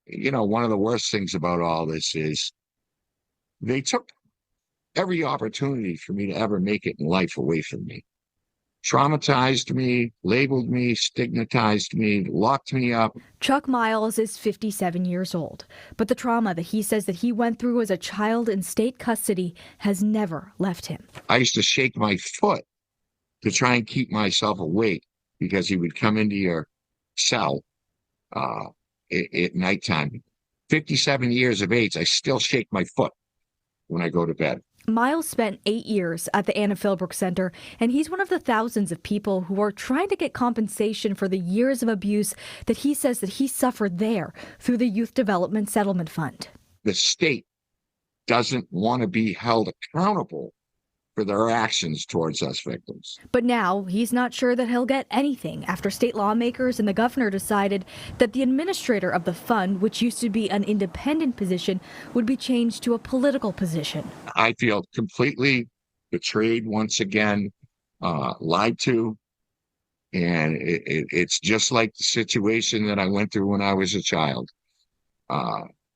one of the worst things about all this is they took every opportunity for me to ever make it in life away from me. Traumatized me, labeled me, stigmatized me, locked me up. Chuck Miles is 57 years old, but the trauma that he says that he went through as a child in state custody has never left him. I used to shake my foot to try and keep myself awake because he would come into your cell at nighttime. 57 years of age, I still shake my foot when I go to bed. Miles spent 8 years at the Anna Philbrook Center, and he's one of the thousands of people who are trying to get compensation for the years of abuse that he says that he suffered there through the Youth Development Settlement Fund. The state doesn't want to be held accountable for their actions towards us victims. But now he's not sure that he'll get anything after state lawmakers and the governor decided that the administrator of the fund, which used to be an independent position, would be changed to a political position. I feel completely betrayed once again, lied to. And it's just like the situation that I went through when I was a child.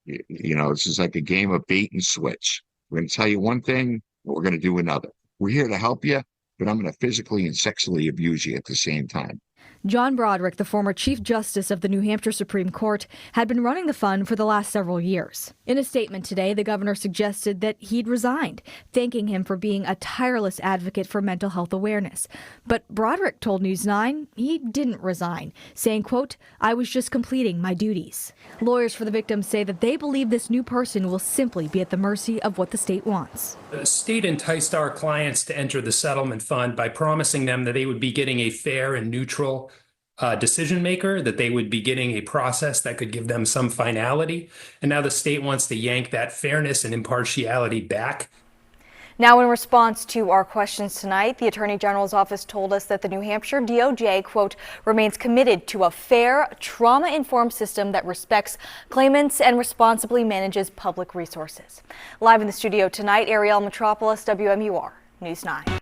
This is like a game of bait and switch. We're going to tell you one thing, but we're going to do another. We're here to help you, but I'm going to physically and sexually abuse you at the same time. John Broderick, the former Chief Justice of the New Hampshire Supreme Court, had been running the fund for the last several years. In a statement today, the governor suggested that he'd resigned, thanking him for being a tireless advocate for mental health awareness. But Broderick told News 9 he didn't resign, saying, quote, "I was just completing my duties." Lawyers for the victims say that they believe this new person will simply be at the mercy of what the state wants. The state enticed our clients to enter the settlement fund by promising them that they would be getting a fair and neutral decision maker, that they would be getting a process that could give them some finality. And now the state wants to yank that fairness and impartiality back. Now, in response to our questions tonight, the Attorney General's office told us that the New Hampshire DOJ, quote, remains committed to a fair, trauma-informed system that respects claimants and responsibly manages public resources. Live in the studio tonight, Ariel Metropolis, WMUR News 9.